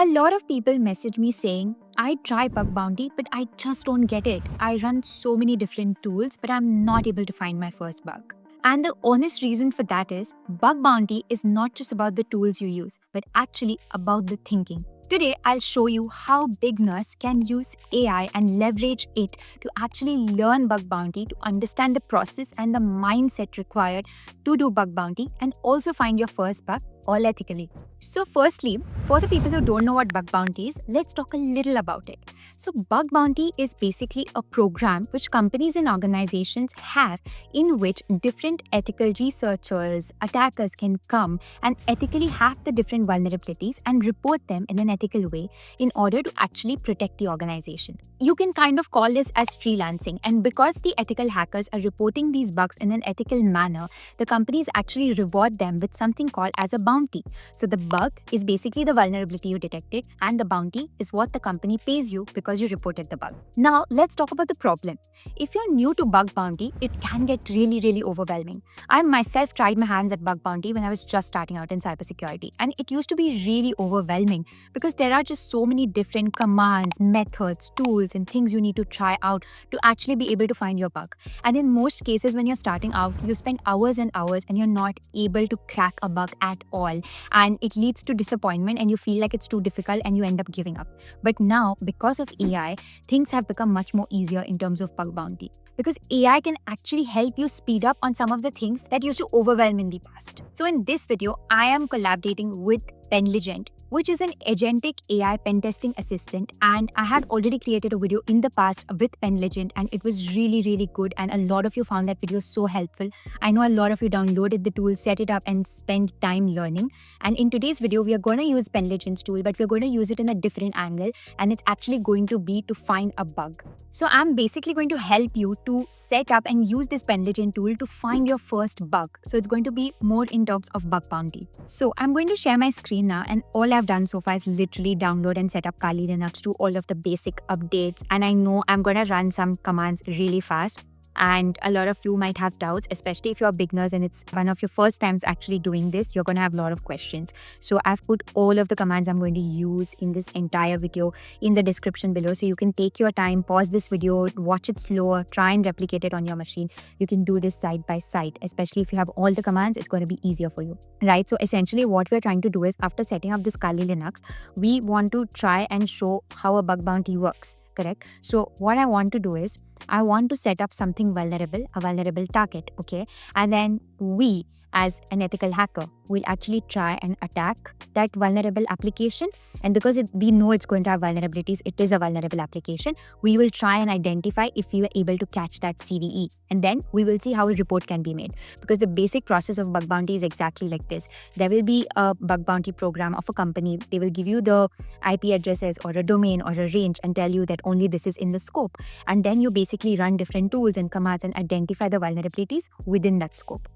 A lot of people message me saying, I try Bug Bounty, but I just don't get it. I run so many different tools, but I'm not able to find my first bug. And the honest reason for that is Bug Bounty is not just about the tools you use, but actually about the thinking. Today, I'll show you how beginners can use AI and leverage it to actually learn Bug Bounty, to understand the process and the mindset required to do Bug Bounty, and also find your first bug all ethically. So, firstly, for the people who don't know what Bug Bounty is, let's talk a little about it. So, Bug Bounty is basically a program which companies and organizations have in which different ethical researchers, attackers can come and ethically hack the different vulnerabilities and report them in an ethical way in order to actually protect the organization. You can kind of call this as freelancing, and because the ethical hackers are reporting these bugs in an ethical manner, the companies actually reward them with something called as a bounty. So the bug is basically the vulnerability you detected, and the bounty is what the company pays you because you reported the bug. Now, let's talk about the problem. If you're new to Bug Bounty, it can get really overwhelming. I myself tried my hands at Bug Bounty when I was just starting out in cybersecurity, and it used to be really overwhelming because there are just so many different commands, methods, tools, and things you need to try out to actually be able to find your bug. And in most cases, when you're starting out, you spend hours and hours and you're not able to crack a bug at all. And it leads to disappointment and you feel like it's too difficult and you end up giving up. But now, because of AI, things have become much more easier in terms of Bug Bounty. Because AI can actually help you speed up on some of the things that used to overwhelm in the past. So in this video, I am collaborating with Penlegent, which is an agentic AI pen testing assistant, and I had already created a video in the past with Penlegent and it was really good, and a lot of you found that video so helpful. I know a lot of you downloaded the tool, set it up and spent time learning, and in today's video we are going to use Penlegent's tool, but we're going to use it in a different angle, and it's actually going to be to find a bug. So I'm basically going to help you to set up and use this Penlegent tool to find your first bug. So it's going to be more in terms of Bug Bounty. So I'm going to share my screen now, and all I've done so far is literally download and set up Kali Linux, do all of the basic updates, and I know I'm going to run some commands really fast. And a lot of you might have doubts, especially if you're beginners and it's one of your first times actually doing this, you're going to have a lot of questions. So I've put all of the commands I'm going to use in this entire video in the description below. So you can take your time, pause this video, watch it slower, try and replicate it on your machine. You can do this side by side, especially if you have all the commands, it's going to be easier for you, right? So essentially what we're trying to do is, after setting up this Kali Linux, we want to try and show how a bug bounty works, correct? So what I want to do is, I want to set up something vulnerable, a vulnerable target, okay? And then we, as an ethical hacker, will actually try and attack that vulnerable application. And because we know it's going to have vulnerabilities, it is a vulnerable application, we will try and identify if we were able to catch that CVE. And then we will see how a report can be made. Because the basic process of Bug Bounty is exactly like this. There will be a Bug Bounty program of a company. They will give you the IP addresses or a domain or a range and tell you that only this is in the scope. And then you basically run different tools and commands and identify the vulnerabilities within that scope.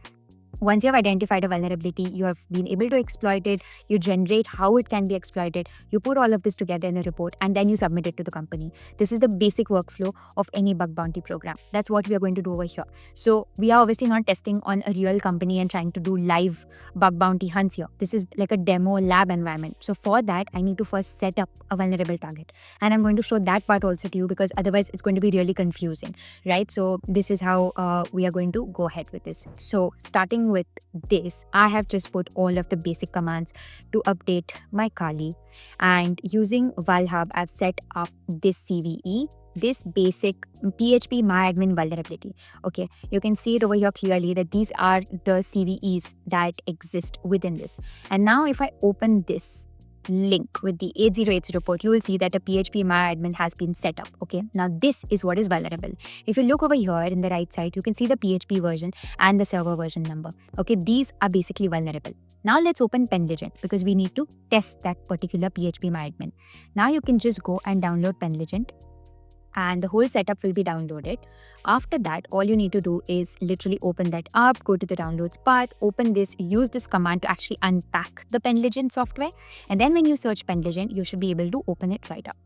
Once you have identified a vulnerability, you have been able to exploit it, you generate how it can be exploited, you put all of this together in a report, and then you submit it to the company. This is the basic workflow of any Bug Bounty program. That's what we are going to do over here. So we are obviously not testing on a real company and trying to do live Bug Bounty hunts here. This is like a demo lab environment. So for that, I need to first set up a vulnerable target. And I'm going to show that part also to you, because otherwise it's going to be really confusing, right? So this is how we are going to go ahead with this. So starting with this, I have just put all of the basic commands to update my Kali, and using VulHub, I've set up this CVE, this basic PHP MyAdmin vulnerability. Okay, you can see it over here clearly that these are the CVEs that exist within this. And now if I open this link with the 8080 report, you will see that a PHP MyAdmin has been set up. Okay, now this is what is vulnerable. If you look over here in the right side, you can see the PHP version and the server version number. Okay, these are basically vulnerable. Now let's open Penlegent, because we need to test that particular PHP MyAdmin. Now you can just go and download Penlegent, and the whole setup will be downloaded. After that, all you need to do is literally open that up, go to the downloads path, open this, use this command to actually unpack the Penlegent software. And then when you search Penlegent, you should be able to open it right up.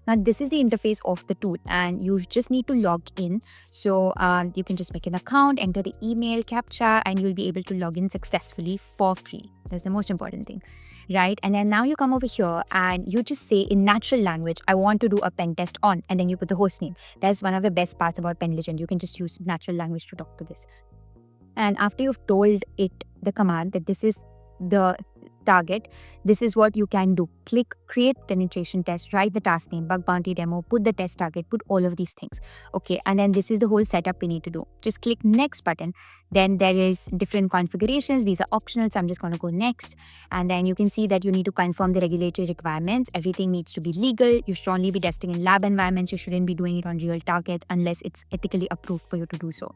Now, this is the interface of the tool, and you just need to log in. So you can just make an account, enter the email, CAPTCHA, and you'll be able to log in successfully for free. That's the most important thing. right? And then now you come over here and you just say in natural language, I want to do a pen test on, and then you put the host name. That's one of the best parts about Pen Legend. You can just use natural language to talk to this. And after you've told it the command that this is the target, this is what you can do. Click create penetration test, write the task name, bug bounty demo, put the test target, put all of these things. Okay, and then this is the whole setup we need to do. Just click next button. Then there is different configurations. These are optional, so I'm just going to go next. And then you can see that you need to confirm the regulatory requirements. Everything needs to be legal. You should only be testing in lab environments. You shouldn't be doing it on real targets unless it's ethically approved for you to do so.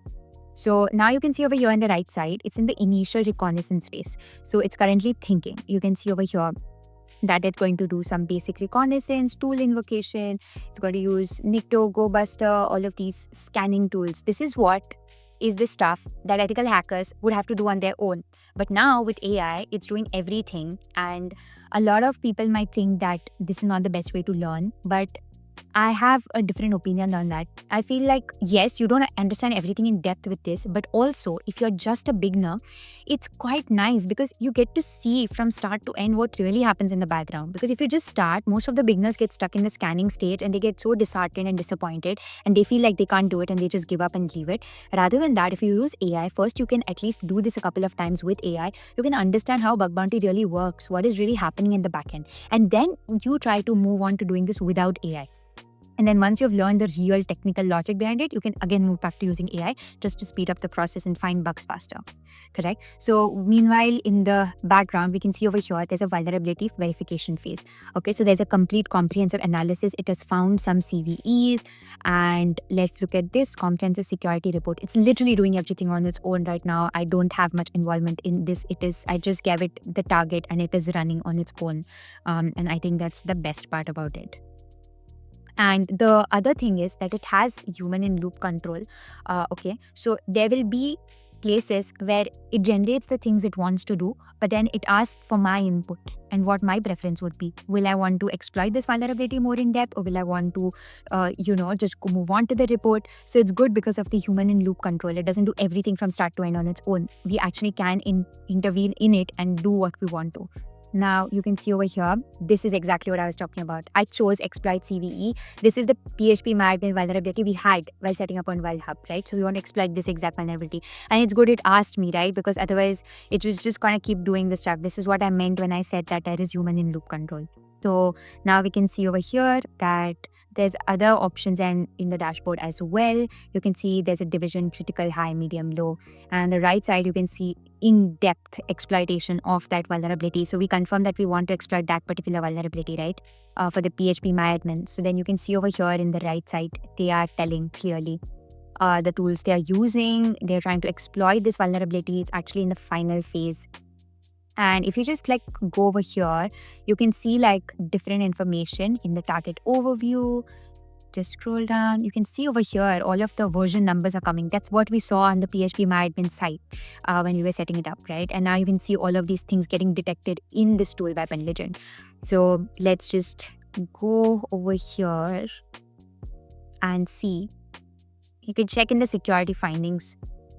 So now you can see over here on the right side, it's in the initial reconnaissance phase. So it's currently thinking. You can see over here that it's going to do some basic reconnaissance, tool invocation. It's going to use Nikto, GoBuster, all of these scanning tools. This is what is the stuff that ethical hackers would have to do on their own. But now with AI, it's doing everything. And a lot of people might think that this is not the best way to learn, but I have a different opinion on that. I feel like, yes, you don't understand everything in depth with this, but also if you're just a beginner, it's quite nice because you get to see from start to end what really happens in the background. Because if you just start, most of the beginners get stuck in the scanning stage and they get so disheartened and disappointed and they feel like they can't do it and they just give up and leave it. Rather than that, if you use AI, first you can at least do this a couple of times with AI. You can understand how bug bounty really works, what is really happening in the backend. And then you try to move on to doing this without AI. And then once you've learned the real technical logic behind it, you can again move back to using AI just to speed up the process and find bugs faster. Correct? So meanwhile, in the background, we can see over here, there's a vulnerability verification phase. Okay, so there's a complete comprehensive analysis. It has found some CVEs. And let's look at this comprehensive security report. It's literally doing everything on its own right now. I don't have much involvement in this. I just gave it the target and it is running on its own. And I think that's the best part about it. And the other thing is that it has human in loop control. Okay, so there will be places where it generates the things it wants to do, but then it asks for my input and what my preference would be. Will I want to exploit this vulnerability more in depth, or will I want to, just move on to the report? So it's good because of the human in loop control. It doesn't do everything from start to end on its own. We actually can intervene in it and do what we want to. Now you can see over here, this is exactly what I was talking about. I chose exploit CVE. This is the PHP MyAdmin vulnerability we had while setting up on VulHub, right? So we want to exploit this exact vulnerability. And it's good it asked me, right? Because otherwise it was just going to keep doing the stuff. This is what I meant when I said that there is human in loop control. So now we can see over here that there's other options and in the dashboard as well. You can see there's a division, critical, high, medium, low. And on the right side, you can see in-depth exploitation of that vulnerability. So we confirm that we want to exploit that particular vulnerability, right? For the PHP MyAdmin. So then you can see over here in the right side, they are telling clearly the tools they are using. They're trying to exploit this vulnerability. It's actually in the final phase. And if you just go over here, you can see different information in the target overview. Just scroll down. You can see over here, all of the version numbers are coming. That's what we saw on the PHP MyAdmin site when we were setting it up, right? And now you can see all of these things getting detected in this tool by Pen Legend. So let's just go over here and see. You can check in the security findings.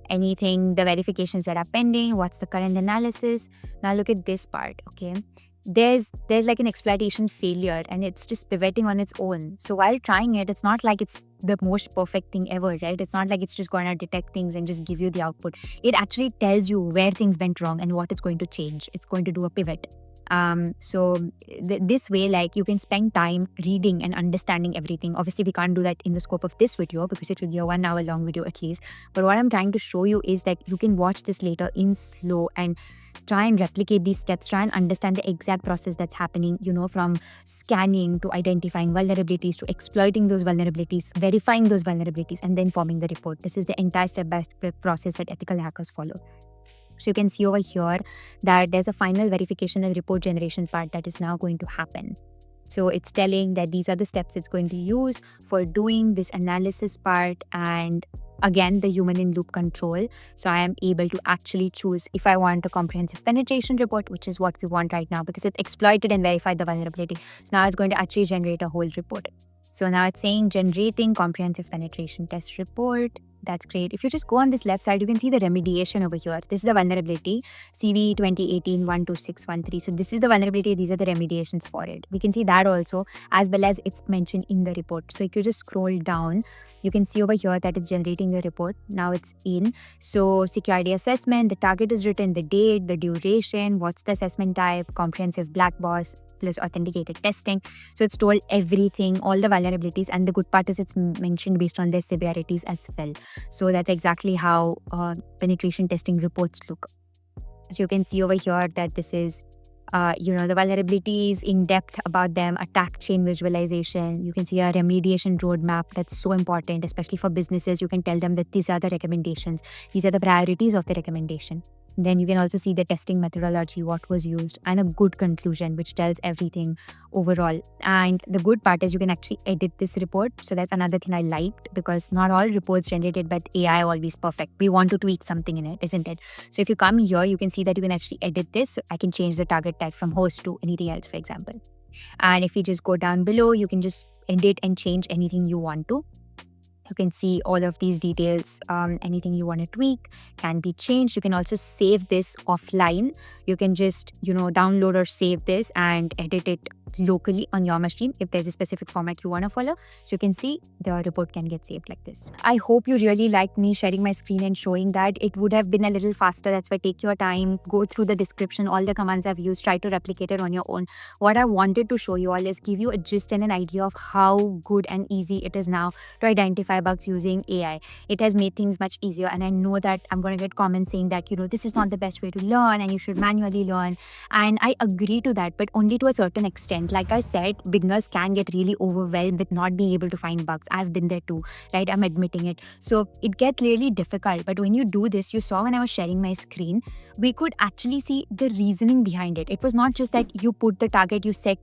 Anything, the verifications that are pending, what's the current analysis. Now look at this part, okay? There's an exploitation failure and it's just pivoting on its own. So while trying it, it's not like it's the most perfect thing ever, right? It's not like it's just going to detect things and just give you the output. It actually tells you where things went wrong and what it's going to change. It's going to do a pivot. This way, you can spend time reading and understanding everything. Obviously, we can't do that in the scope of this video because it will be a 1 hour long video at least. But what I'm trying to show you is that you can watch this later in slow and try and replicate these steps, try and understand the exact process that's happening, from scanning to identifying vulnerabilities to exploiting those vulnerabilities, verifying those vulnerabilities, and then forming the report. This is the entire step-by-step process that ethical hackers follow. So you can see over here that there's a final verification and report generation part that is now going to happen. So it's telling that these are the steps it's going to use for doing this analysis part, and again, the human in loop control. So I am able to actually choose if I want a comprehensive penetration report, which is what we want right now because it exploited and verified the vulnerability. So now it's going to actually generate a whole report. So now it's saying generating comprehensive penetration test report. That's great. If you just go on this left side, you can see the remediation over here. This is the vulnerability, CV 2018-12613. So this is the vulnerability. These are the remediations for it. We can see that also, as well as it's mentioned in the report. So if you just scroll down, you can see over here that it's generating the report. Now it's in. So security assessment, the target is written, the date, the duration, what's the assessment type, comprehensive black box plus authenticated testing. So it's told everything, all the vulnerabilities, and the good part is it's mentioned based on their severities as well. So that's exactly how penetration testing reports look. So you can see over here that this is the vulnerabilities in depth about them, attack chain visualization. You can see a remediation roadmap. That's so important, especially for businesses. You can tell them that these are the recommendations, these are the priorities of the recommendation. Then you can also see the testing methodology, what was used, and a good conclusion, which tells everything overall. And the good part is you can actually edit this report. So that's another thing I liked, because not all reports generated by AI are always perfect. We want to tweak something in it, isn't it? So if you come here, you can see that you can actually edit this. So I can change the target tag from host to anything else, for example. And if you just go down below, you can just edit and change anything you want to. You can see all of these details. Anything you want to tweak can be changed. You can also save this offline. You can just, download or save this and edit it locally on your machine if there's a specific format you want to follow. So you can see the report can get saved like this. I hope you really liked me sharing my screen and showing that. It would have been a little faster. That's why take your time, go through the description, all the commands I've used, try to replicate it on your own. What I wanted to show you all is give you a gist and an idea of how good and easy it is now to identify bugs using AI. It has made things much easier, and I know that I'm going to get comments saying that, this is not the best way to learn and you should manually learn. And I agree to that, but only to a certain extent. Like I said, beginners can get really overwhelmed with not being able to find bugs. I've been there too, right? I'm admitting it. So it gets really difficult. But when you do this, you saw when I was sharing my screen, we could actually see the reasoning behind it. It was not just that you put the target, you set,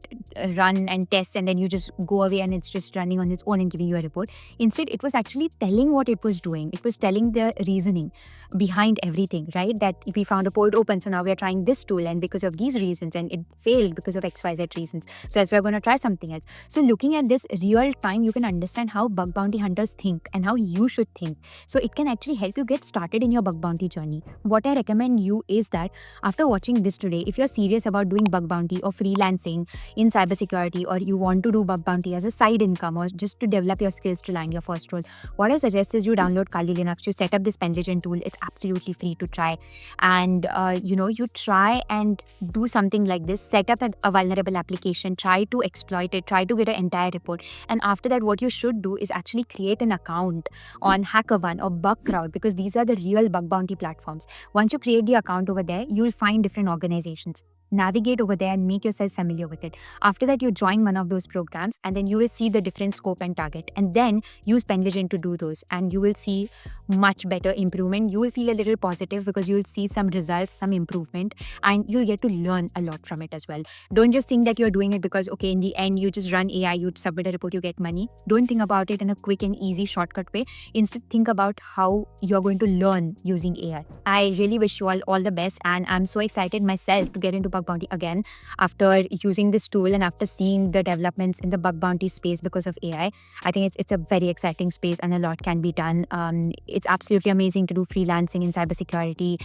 run and test, and then you just go away and it's just running on its own and giving you a report. Instead, it was actually telling what it was doing. It was telling the reasoning behind everything, right? That if we found a port open, so now we are trying this tool, and because of these reasons, and it failed because of XYZ reasons. So that's why we're going to try something else. So looking at this real time, you can understand how bug bounty hunters think and how you should think. So it can actually help you get started in your bug bounty journey. What I recommend you is that after watching this today, if you're serious about doing bug bounty or freelancing in cybersecurity, or you want to do bug bounty as a side income or just to develop your skills to land your first role, what I suggest is you download Kali Linux, you set up this pen legend tool. It's absolutely free to try. And, you try and do something like this, set up a vulnerable application, try to exploit it, try to get an entire report. And after that, what you should do is actually create an account on HackerOne or Bugcrowd, because these are the real bug bounty platforms. Once you create the account over there, you'll find different organizations. Navigate over there and make yourself familiar with it. After that, you join one of those programs, and then you will see the different scope and target, and then use Pen Legend to do those, and you will see much better improvement. You will feel a little positive because you will see some results, some improvement, and you'll get to learn a lot from it as well. Don't just think that you're doing it because, okay, in the end, you just run AI, you submit a report, you get money. Don't think about it in a quick and easy shortcut way. Instead, think about how you're going to learn using AI. I really wish you all the best, and I'm so excited myself to get into bug bounty again after using this tool and after seeing the developments in the bug bounty space because of AI. I think it's a very exciting space and a lot can be done. It's absolutely amazing to do freelancing in cybersecurity,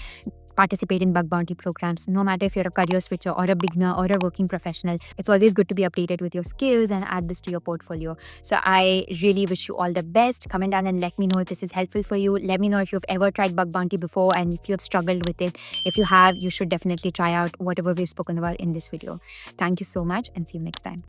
participate in bug bounty programs, no matter if you're a career switcher or a beginner or a working professional. It's always good to be updated with your skills and add this to your portfolio. So I really wish you all the best. Comment down and let me know if this is helpful for you. Let me know if you've ever tried bug bounty before and if you've struggled with it. If you have, you should definitely try out whatever we've spoken about in this video. Thank you so much and see you next time.